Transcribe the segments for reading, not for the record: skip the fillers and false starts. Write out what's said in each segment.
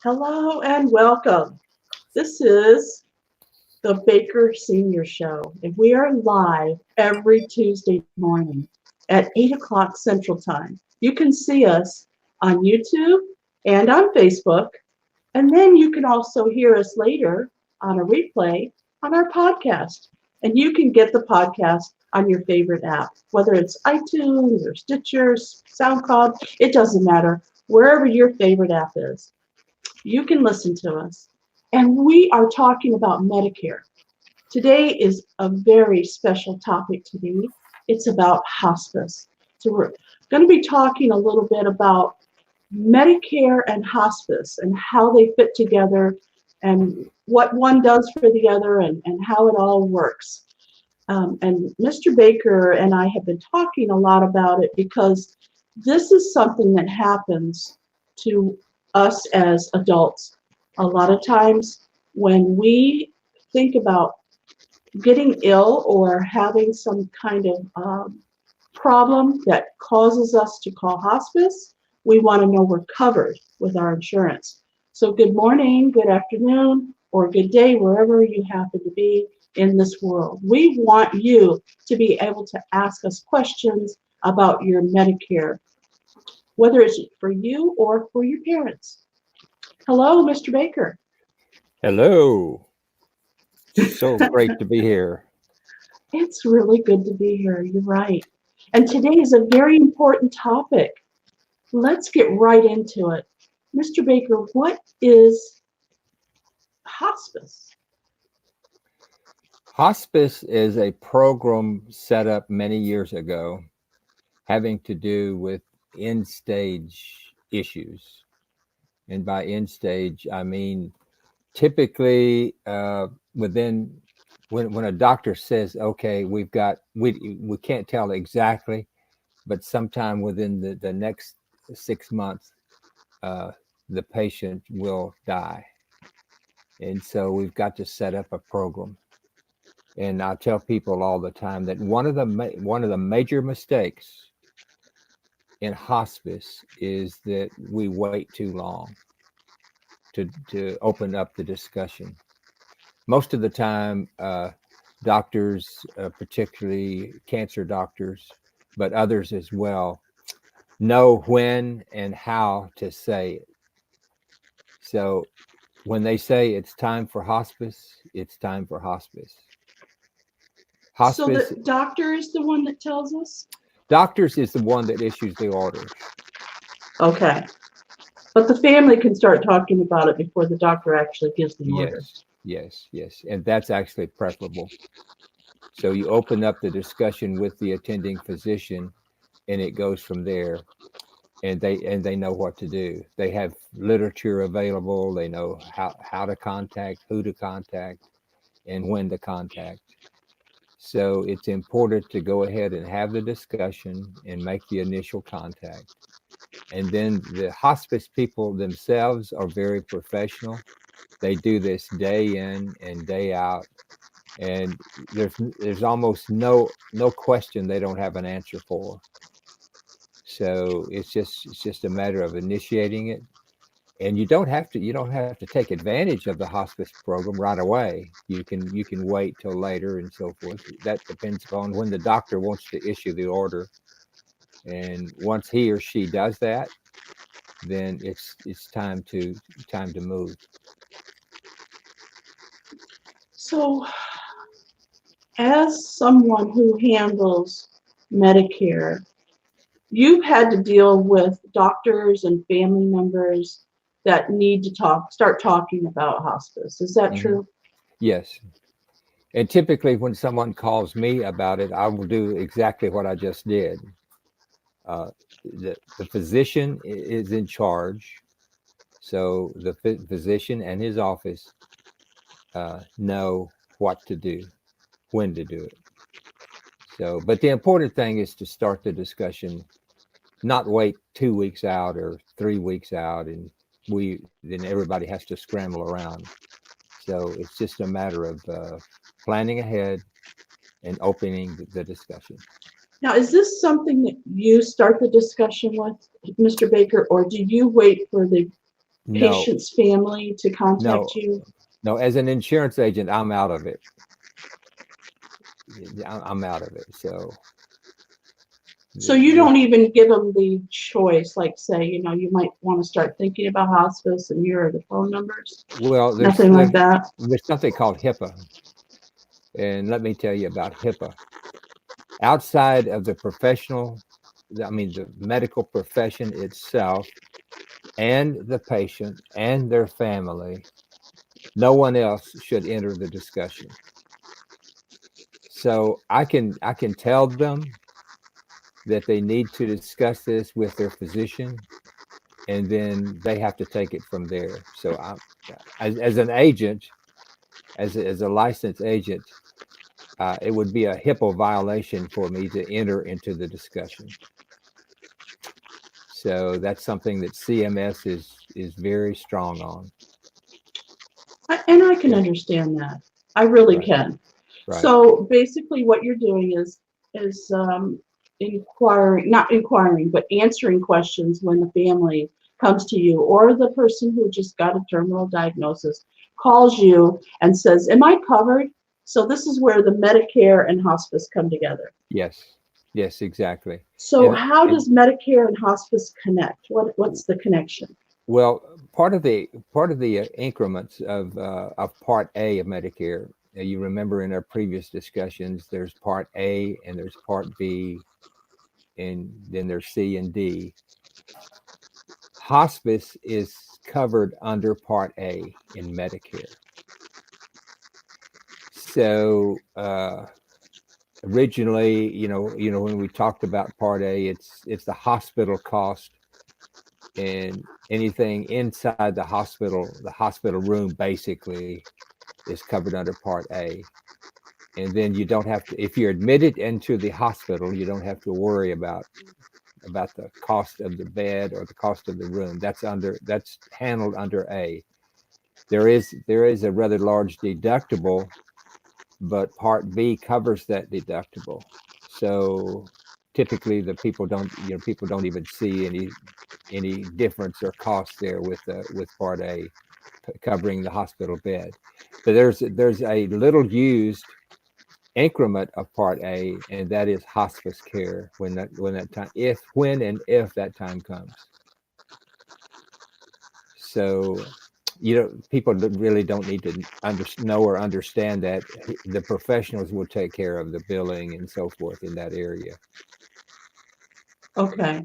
Hello and welcome. This is the Baker Senior Show, and we are live every Tuesday morning at 8 o'clock Central Time. You can see us on YouTube and on Facebook, and then you can also hear us later on a replay on our podcast. And you can get the podcast on your favorite app, whether it's iTunes or Stitcher, SoundCloud, it doesn't matter, wherever your favorite app is. You can listen to us. And we are talking about Medicare. Today is a very special topic to me. It's about hospice. So we're going to be talking a little bit about Medicare and hospice and how they fit together and what one does for the other and how it all works. And Mr. Baker and I have been talking a lot about it because this is something that happens to us as adults. A lot of times when we think about getting ill or having some kind of problem that causes us to call hospice, we want to know we're covered with our insurance. So good morning, good afternoon, or good day, wherever you happen to be in this world. We want you to be able to ask us questions about your Medicare, whether it's for you or for your parents. Hello, Mr. Baker. Hello. So great to be here. It's really good to be here. You're right. And today is a very important topic. Let's get right into it. Mr. Baker, what is hospice? Hospice is a program set up many years ago having to do with end stage issues. And by end stage, I mean typically within when a doctor says, okay, we can't tell exactly, but sometime within the next 6 months, uh, the patient will die. And so we've got to set up a program. And I tell people all the time that one of the major mistakes in hospice is that we wait too long to open up the discussion. Most of the time, doctors, particularly cancer doctors, but others as well, know when and how to say it. So when they say it's time for hospice, it's time for hospice. So Hospice the doctor is the one that tells us? doctors is the one that issues the orders. Okay. But the family can start talking about it before the doctor actually gives the order. Yes, and that's actually preferable. So you open up the discussion with the attending physician, and it goes from there. And they know what to do. They have literature available. They know how to contact, who to contact, and when to contact. So it's important to go ahead and have the discussion and make the initial contact. And then the hospice people themselves are very professional. They do this day in and day out, and there's almost no question they don't have an answer for. So it's just a matter of initiating it, and you don't have to take advantage of the hospice program right away. You can wait till later and so forth. That depends upon when the doctor wants to issue the order, and once he or she does that, then it's time to move. So, as someone who handles Medicare, you've had to deal with doctors and family members that need to start talking about hospice. Is that Hmm. true? Yes. And typically, when someone calls me about it, I will do exactly what I just did. Uh, the physician is in charge, so the physician and his office know what to do, when to do it. So, but the important thing is to start the discussion, not wait 2 weeks out or 3 weeks out, and then everybody has to scramble around. So it's just a matter of planning ahead and opening the discussion. Now, is this something that you start the discussion with, Mr. Baker, or do you wait for the No, patient's family to contact no, you? no. As an insurance agent, I'm out of it. I'm out of it. So So you don't even give them the choice, like say, you might want to start thinking about hospice and here are the phone numbers? well, Nothing like that? there's something called HIPAA, and let me tell you about HIPAA. Outside of the professional, I mean the medical profession itself, and the patient and their family, no one else should enter the discussion. So I can tell them that they need to discuss this with their physician, and then they have to take it from there. So as an agent, as a licensed agent, it would be a HIPAA violation for me to enter into the discussion. So that's something that CMS is very strong on. And I can understand that. I really Right. can. Right. So basically what you're doing is not inquiring, but answering questions when the family comes to you or the person who just got a terminal diagnosis calls you and says, "Am I covered?" So this is where the Medicare and hospice come together. Yes. Yes, exactly. So And how does Medicare and hospice connect? What's the connection? well, part of the increments of Part A of Medicare, you remember in our previous discussions, there's Part A and there's Part B, and then there's C and D. Hospice is covered under Part A in Medicare. So originally, when we talked about Part A, it's the hospital cost, and anything inside the hospital room basically is covered under Part A. And then you don't have to, if you're admitted into the hospital, you don't have to worry about the cost of the bed or the cost of the room. That's handled under A. There is a rather large deductible, but Part B covers that deductible. So typically the people don't even see any difference or cost there with Part A covering the hospital bed. But there's a little used increment of Part A, and that is hospice care when and if that time comes. So people really don't need to know or understand that the professionals will take care of the billing and so forth in that area. Okay.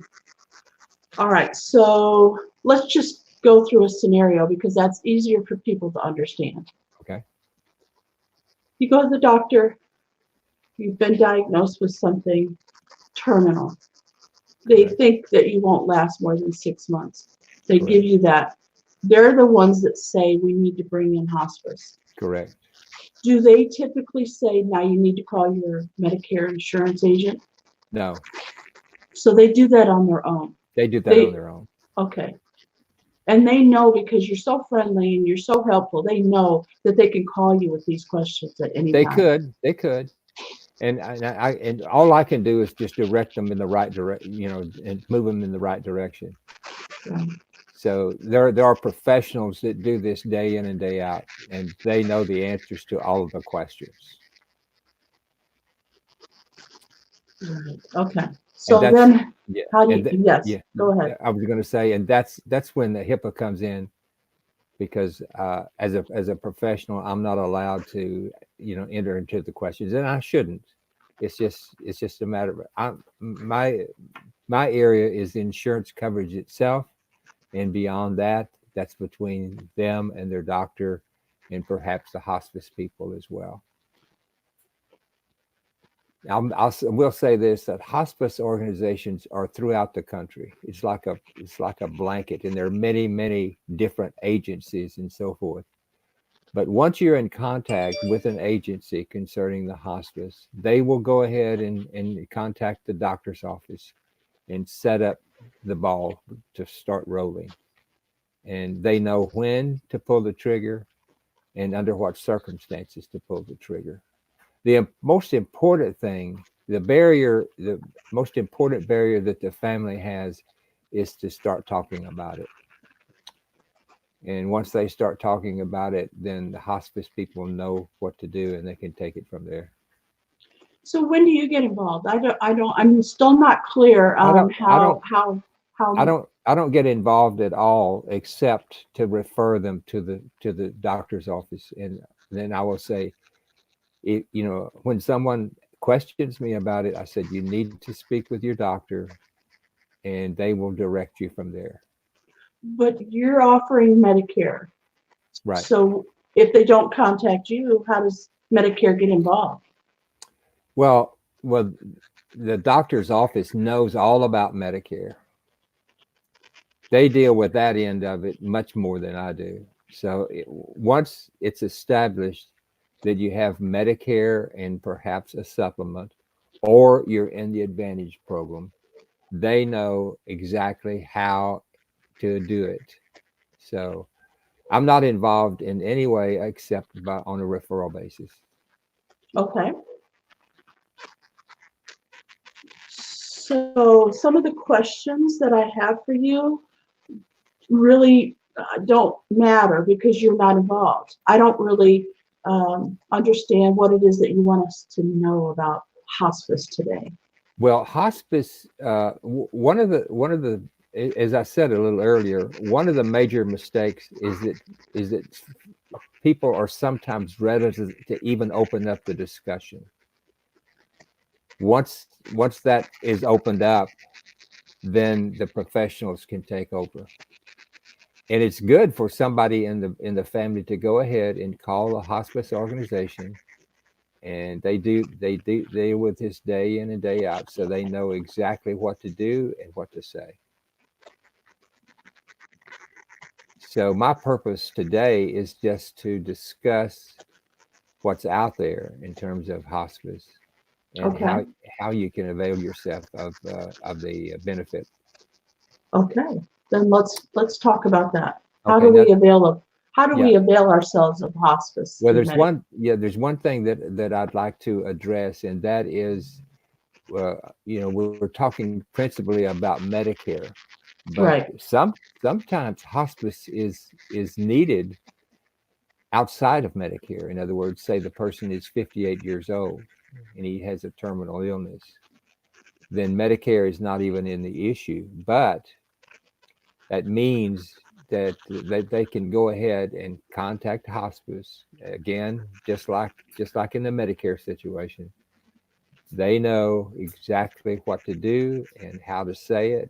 All right. So let's just go through a scenario because that's easier for people to understand. Okay. You go to the doctor, you've been diagnosed with something terminal. They Correct. think that you won't last more than 6 months. They Correct. give you that. They're the ones that say we need to bring in hospice. Correct. Do they typically say, now you need to call your Medicare insurance agent? No, So they do that on their own. they do that on their own. Okay. And they know because you're so friendly and you're so helpful, they know that they can call you with these questions at any time. They could. And and all I can do is just direct them in the right direction, and move them in the right direction. Right. So there are professionals that do this day in and day out, and they know the answers to all of the questions. Right. Okay. So And then, yeah, how do you? Yes. yeah. Go ahead. I was going to say, and that's when the HIPAA comes in, because as a professional, I'm not allowed to enter into the questions, and I shouldn't. It's just a matter of my area is the insurance coverage itself, and beyond that, that's between them and their doctor, and perhaps the hospice people as well. We'll say this, that hospice organizations are throughout the country. It's like a blanket, and there are many different agencies and so forth. But once you're in contact with an agency concerning the hospice, they will go ahead and contact the doctor's office and set up the ball to start rolling. And they know when to pull the trigger and under what circumstances to pull the trigger. The most important thing, the most important barrier that the family has is to start talking about it. And once they start talking about it, then the hospice people know what to do and they can take it from there. So when do you get involved? I'm still not clear I on don't, I don't, how, I don't get involved at all except to refer them to the doctor's office. And then I will say, when someone questions me about it, I said, you need to speak with your doctor and they will direct you from there. but you're offering Medicare. Right. So if they don't contact you, how does Medicare get involved? Well, the doctor's office knows all about Medicare. They deal with that end of it much more than I do. So once it's established that you have Medicare and perhaps a supplement, or you're in the Advantage program, they know exactly how to do it. So I'm not involved in any way except on a referral basis. Okay. So some of the questions that I have for you really don't matter because you're not involved. I don't really understand what it is that you want us to know about hospice today. Well, hospice, one of the, as I said a little earlier, one of the major mistakes is that people are sometimes reticent to even open up the discussion. Once that is opened up, then the professionals can take over. And it's good for somebody in the family to go ahead and call a hospice organization, and they deal with this day in and day out, so they know exactly what to do and what to say. So my purpose today is just to discuss what's out there in terms of hospice and Okay. how you can avail yourself of the benefit. Okay. Then let's talk about that. How Okay, do now, we avail of how do yeah. we avail ourselves of hospice Well, through Medicare? there's one thing that I'd like to address, and that is, we're talking principally about Medicare, but Right. sometimes hospice is needed outside of Medicare. In other words, say the person is 58 years old and he has a terminal illness, then Medicare is not even in the issue. But that means that they can go ahead and contact hospice again, just like in the Medicare situation. They know exactly what to do and how to say it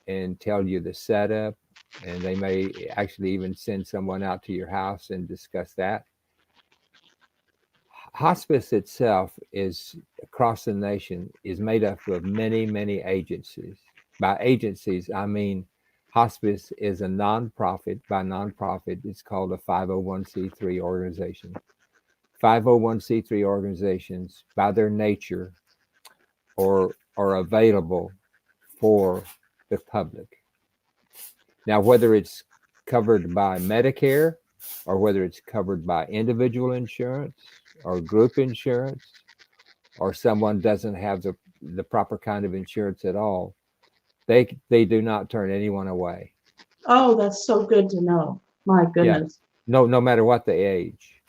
and tell you the setup. And they may actually even send someone out to your house and discuss that. Hospice itself is across the nation is made up of many agencies. By agencies, I mean hospice is a nonprofit. By nonprofit, it's called a 501c3 organization. 501c3 organizations, by their nature, are available for the public. Now, whether it's covered by Medicare or whether it's covered by individual insurance or group insurance, or someone doesn't have the proper kind of insurance at all, they do not turn anyone away. Oh, that's so good to know. My Yeah, goodness. no matter what the age.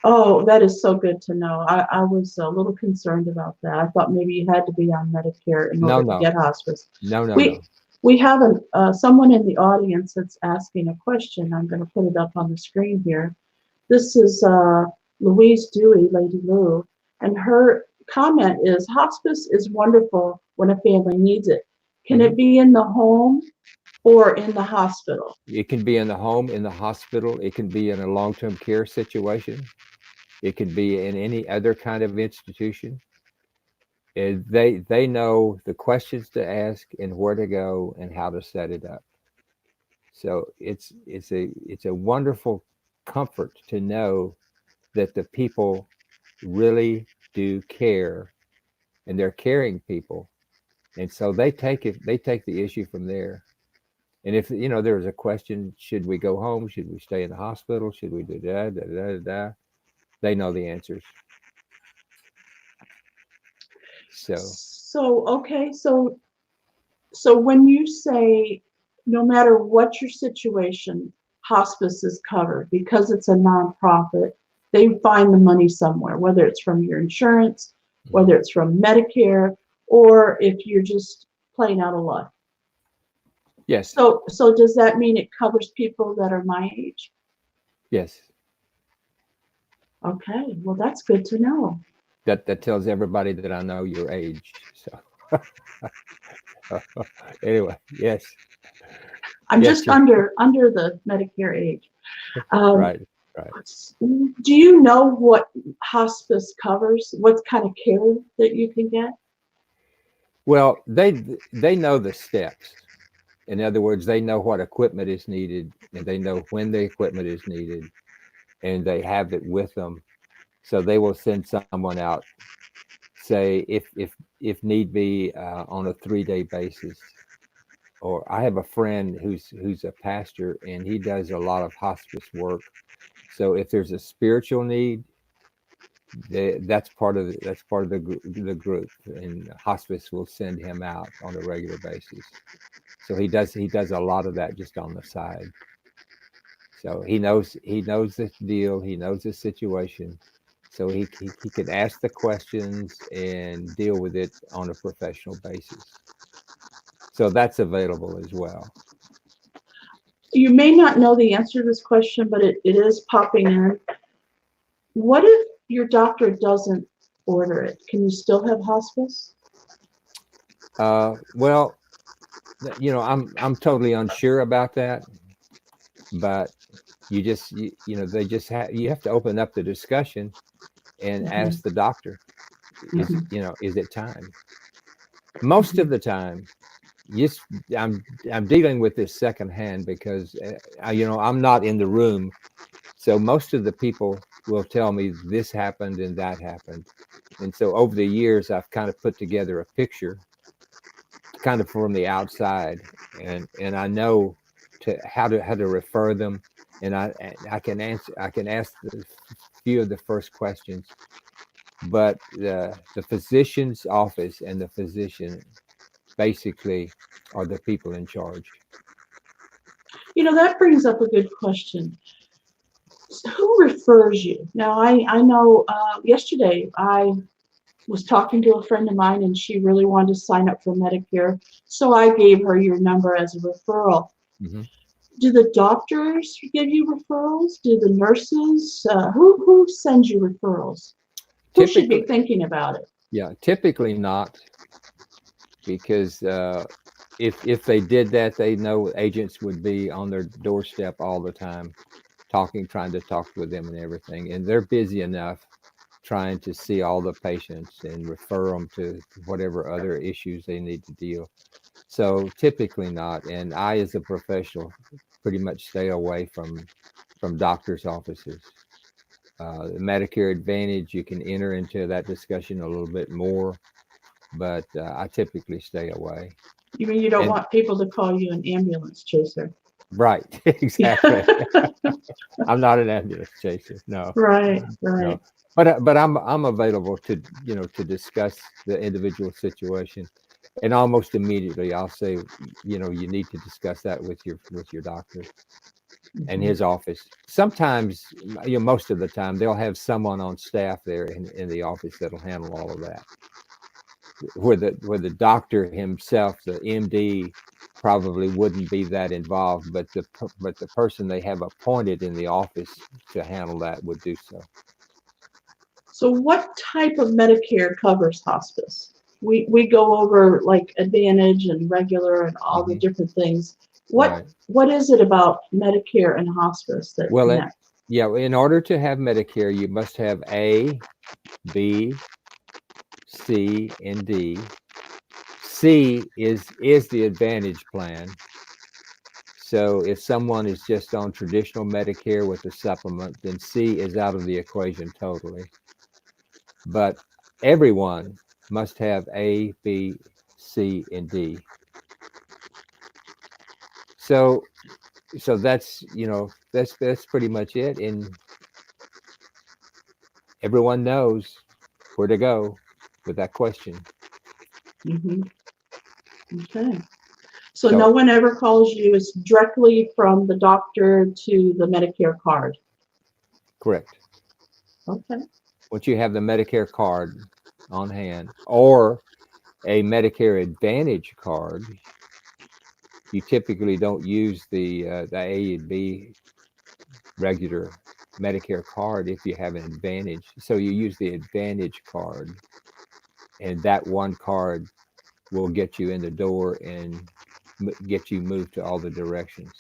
Oh, that is so good to know. I was a little concerned about that. I thought maybe you had to be on Medicare in No, order to no, get hospice. We no. we have someone in the audience that's asking a question. I'm going to put it up on the screen here. This is Louise Dewey, Lady Lou, and her comment is hospice is wonderful when a family needs it. Can Hmm. it be in the home or in the hospital? It can be in the home, in the hospital. It can be in a long-term care situation. It could be in any other kind of institution. They know the questions to ask and where to go and how to set it up. So it's a wonderful comfort to know that the people really do care and they're caring people. And so they take the issue from there. And if there's a question, should we go home? Should we stay in the hospital? Should we do that? Da, da, da, da? They know the answers. So So, okay, so when you say no matter what your situation, hospice is covered because it's a nonprofit. They find the money somewhere, whether it's from your insurance, whether it's from Medicare, or if you're just playing out of luck. Yes. So does that mean it covers people that are my age? Yes. Okay, well, that's good to know. That tells everybody that I know your age. So anyway, yes. I'm Yes, just sir. under the Medicare age. Right. Right. Do you know what hospice covers? What kind of care that you can get? Well, they know the steps. In other words, they know what equipment is needed, and they know when the equipment is needed, and they have it with them. So they will send someone out, say if need be, on a 3-day basis. Or I have a friend who's a pastor, and he does a lot of hospice work. So if there's a spiritual need, that's part of the group, and hospice will send him out on a regular basis. So he does a lot of that just on the side. So he knows the deal, he knows the situation, so he can ask the questions and deal with it on a professional basis. So that's available as well. You may not know the answer to this question, but it is popping in. What if your doctor doesn't order it? Can you still have hospice? Well, I'm totally unsure about that, but you have to open up the discussion and ask the doctor, is it time? Most of the time, yes, I'm dealing with this secondhand because I'm not in the room, so most of the people will tell me this happened and that happened, and so over the years I've kind of put together a picture, kind of from the outside, and I know how to refer them, and I can ask the few of the first questions, but the physician's office and the physician basically are the people in charge. That brings up a good question. Who refers you? Now, I know yesterday I was talking to a friend of mine and she really wanted to sign up for Medicare. So I gave her your number as a referral. Mm-hmm. Do the doctors give you referrals? Do the nurses? Who sends you referrals? Who should be thinking about it? Yeah, typically not, because if they did that, they know agents would be on their doorstep all the time, trying to talk with them and everything, and they're busy enough trying to see all the patients and refer them to whatever other issues they need to deal. So typically not, and I, as a professional, pretty much stay away from doctors' offices. Medicare Advantage, you can enter into that discussion a little bit more, but I typically stay away. You mean you don't want people to call you an ambulance chaser? Right, exactly. I'm not an ambulance chaser, no. Right. No. But I'm available to discuss the individual situation, and almost immediately I'll say, you need to discuss that with your doctor and his office. Sometimes, most of the time, they'll have someone on staff there in the office that'll handle all of that. Where the doctor himself, the MD, probably wouldn't be that involved, but the person they have appointed in the office to handle that would do so. So what type of Medicare covers hospice? We go over like Advantage and regular and all the different things. What is it about Medicare and hospice that connects? In order to have Medicare, you must have A, B, C, and D. C is the Advantage plan. So if someone is just on traditional Medicare with a supplement, then C is out of the equation totally. But everyone must have A, B, C, and D. So that's that's pretty much it, and everyone knows where to go with that question. Okay. So no one ever calls you. It's directly from the doctor to the Medicare card. Correct. Okay. Once you have the Medicare card on hand or a Medicare Advantage card, you typically don't use the A and B regular Medicare card if you have an Advantage. So you use the Advantage card, and that one card will get you in the door and get you moved to all the directions.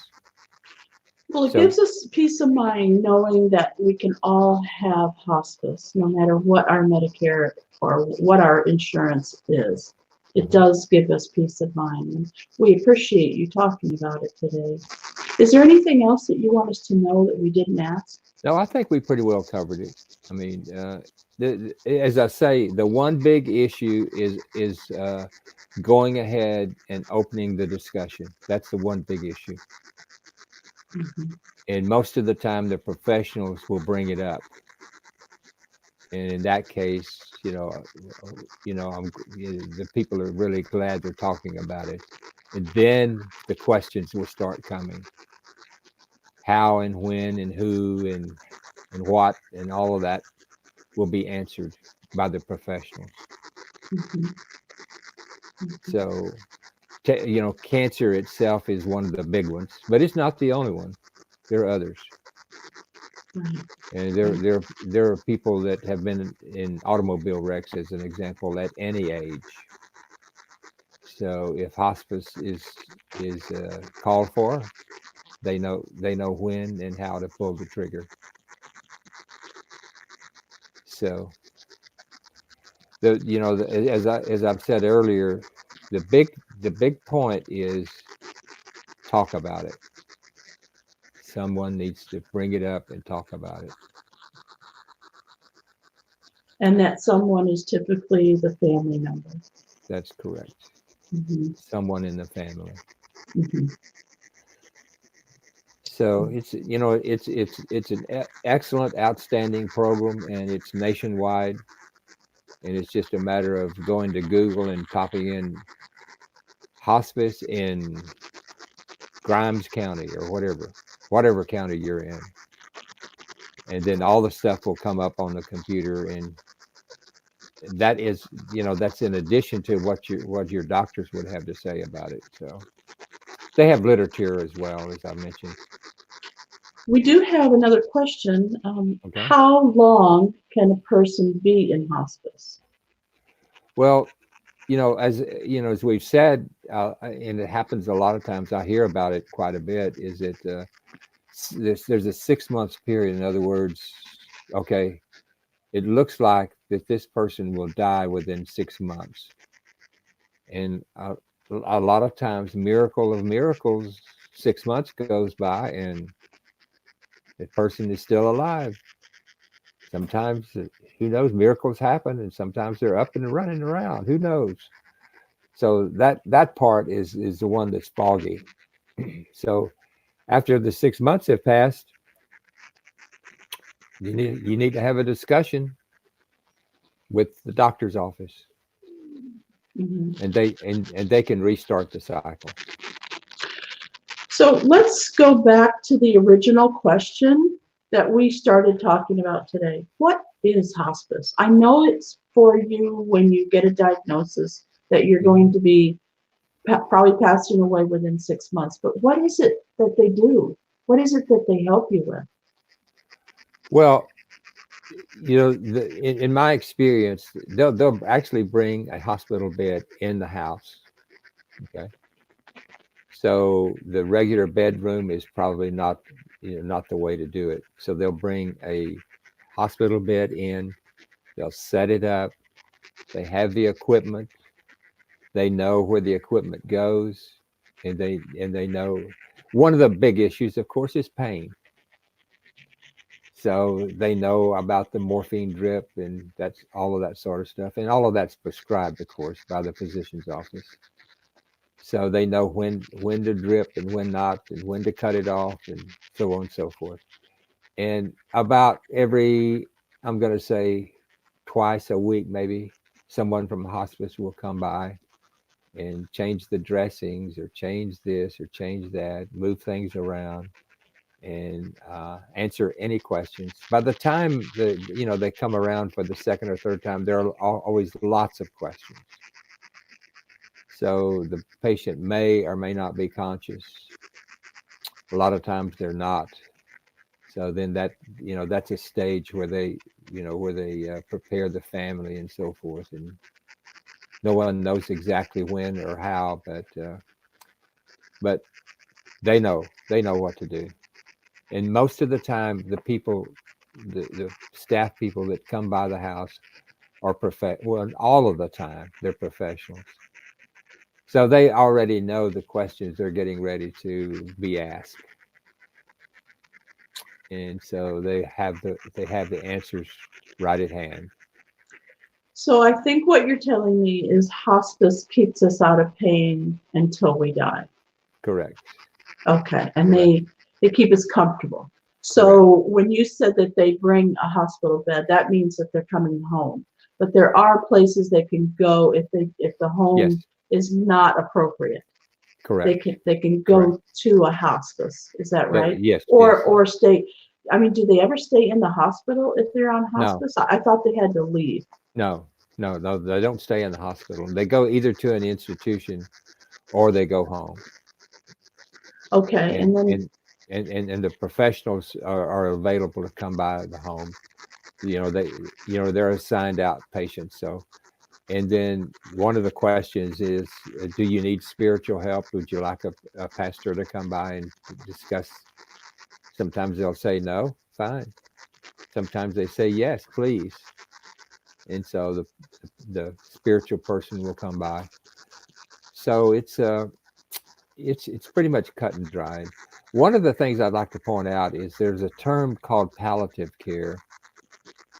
Well, it So- gives us peace of mind knowing that we can all have hospice, no matter what our Medicare or what our insurance is. It does give us peace of mind, and we appreciate you talking about it today. Is there anything else that you want us to know that we didn't ask? No, I think we pretty well covered it. I mean, as I say, the one big issue is going ahead and opening the discussion. That's the one big issue. Mhm. And most of the time, the professionals will bring it up. And in that case, the people are really glad they're talking about it. And then the questions will start coming. How and when and who and what and all of that will be answered by the professionals. Mhm. So, cancer itself is one of the big ones, but it's not the only one. There are others. Right. And there are people that have been in automobile wrecks, as an example, at any age. So if hospice is called for, they know when and how to pull the trigger. So as I've said earlier, the big point is talk about it. Someone needs to bring it up and talk about it. And that someone is typically the family member. That's correct. Mhm. Someone in the family. Mhm. So it's an excellent, outstanding program, and it's nationwide. And it's just a matter of going to Google and typing in hospice in Grimes County or whatever county you're in, and then all the stuff will come up on the computer, and that is, that's in addition to what your doctors would have to say about it. So they have literature as well, as I mentioned. We do have another question. Okay. How long can a person be in hospice? Well, as we've said, and it happens a lot of times, I hear about it quite a bit, is that there's a 6 months period. In other words, okay, it looks like that this person will die within 6 months. And a lot of times, miracle of miracles, 6 months goes by and the person is still alive. Sometimes, who knows, miracles happen, and sometimes they're up and running around. Who knows? So that part is the one that's foggy. So after the 6 months have passed, you need to have a discussion with the doctor's office, Mhm. and they can restart the cycle. So let's go back to the original question that we started talking about today. What is hospice? I know it's for you when you get a diagnosis that you're going to be probably passing away within 6 months, but what is it that they do? What is it that they help you with? Well, in my experience, they'll actually bring a hospital bed in the house. Okay, so the regular bedroom is probably not the way to do it. So they'll bring a hospital bed in. They'll set it up. They have the equipment. They know where the equipment goes, and they know. One of the big issues, of course, is pain. So they know about the morphine drip, and that's all of that sort of stuff. And all of that's prescribed, of course, by the physician's office. So they know when to drip and when not, and when to cut it off, and so on and so forth. And about every, I'm going to say twice a week, maybe, someone from hospice will come by and change the dressings or change this or change that, move things around, and answer any questions. By the time they come around for the second or third time, there are always lots of questions. So the patient may or may not be conscious. A lot of times they're not. So then that's a stage where they prepare the family and so forth, and no one knows exactly when or how, but they know what to do. And most of the time, the staff people that come by the house are well, all of the time they're professionals. So they already know the questions they're getting ready to be asked. And so they have the answers right at hand. So I think what you're telling me is hospice keeps us out of pain until we die. Correct. Okay, and Correct. they keep us comfortable. Correct. So when you said that they bring a hospital bed, that means that they're coming home. But there are places they can go if the Yes. home is not appropriate. Correct. They can Correct. go to a hospice. Is that right? Yes. Or Yes. or stay. I mean, do they ever stay in the hospital if they're on No. hospice? I thought they had to leave. No. No. No. They don't stay in the hospital. They go either to an institution or they go home. Okay, And and then and the professionals are available to come by the home. They're assigned out patients. So, and then one of the questions is, do you need spiritual help? Would you like a pastor to come by and discuss? Sometimes they'll say no, fine. Sometimes they say yes, please. And so the spiritual person will come by. So it's pretty much cut and dried. One of the things I'd like to point out is there's a term called palliative care,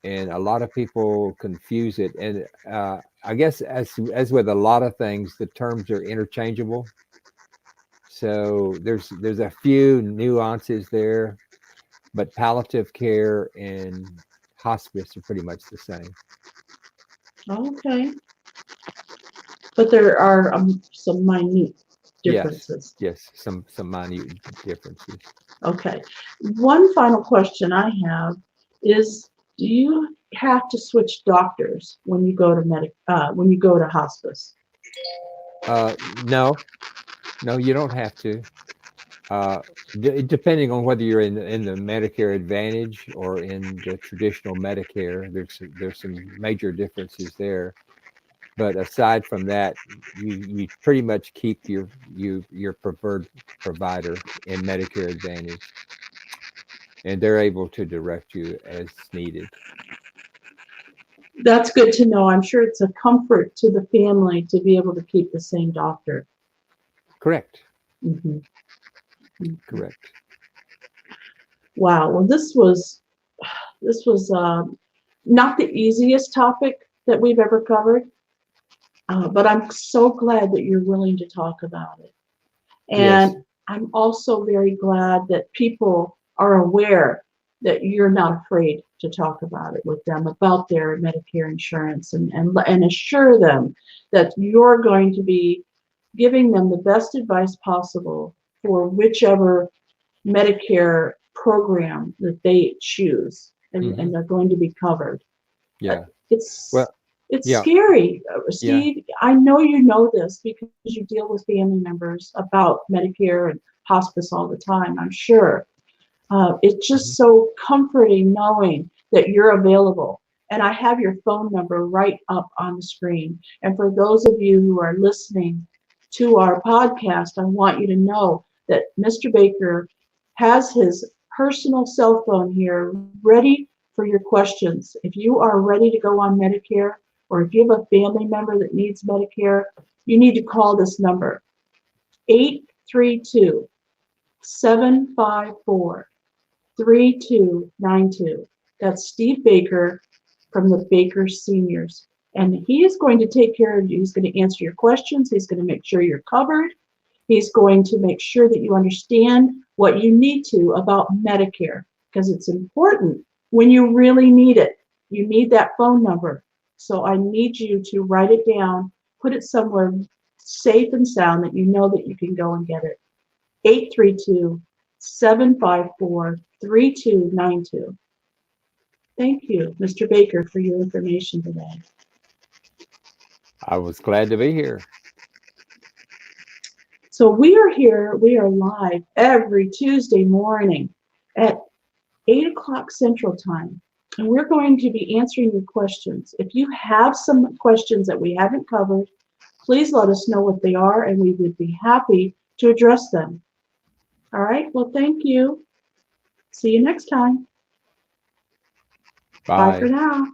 and a lot of people confuse it. And I guess as with a lot of things, the terms are interchangeable. So there's a few nuances there, but palliative care and hospice are pretty much the same. okay, but there are some minute Yes, differences. yes, some minute differences. Okay. One final question I have is, do you have to switch doctors when you go to when you go to hospice? No, no, you don't have to. Uh, Depending on whether you're in the Medicare Advantage or in the traditional Medicare, there's some major differences there. But aside from that, you pretty much keep your preferred provider in Medicare Advantage, and they're able to direct you as needed. That's good to know. I'm sure it's a comfort to the family to be able to keep the same doctor. Correct. Mhm. Correct. Wow. Well, this was not the easiest topic that we've ever covered, but I'm so glad that you're willing to talk about it. Yes. And I'm also very glad that people are aware that you're not afraid to talk about it with them about their Medicare insurance, and assure them that you're going to be giving them the best advice possible for whichever Medicare program that they choose, Hmm. and they're going to be covered. Uh, Yeah. It's Well, it's yeah. scary, Yeah. Steve. I know you know this because you deal with family members about Medicare and hospice all the time, I'm sure. It's Hmm. just so comforting knowing that you're available. And I have your phone number right up on the screen. And for those of you who are listening to our podcast, I want you to know that Mr. Baker has his personal cell phone here ready for your questions. If you are ready to go on Medicare, or if you have a family member that needs Medicare, you need to call this number, 832-754-3292. That's Steve Baker from the Baker Seniors. And he is going to take care of you. He's going to answer your questions. He's going to make sure you're covered. He's going to make sure that you understand what you need to about Medicare, because it's important when you really need it. You need that phone number. So I need you to write it down, put it somewhere safe and sound, that you know that you can go and get it. 832-754-3292. Thank you, Mr. Baker, for your information today. I was glad to be here. So we are here, we are live every Tuesday morning at 8 o'clock Central Time. And we're going to be answering your questions. If you have some questions that we haven't covered, please let us know what they are, and we would be happy to address them. All right, well, thank you. See you next time. Bye for Bye. now.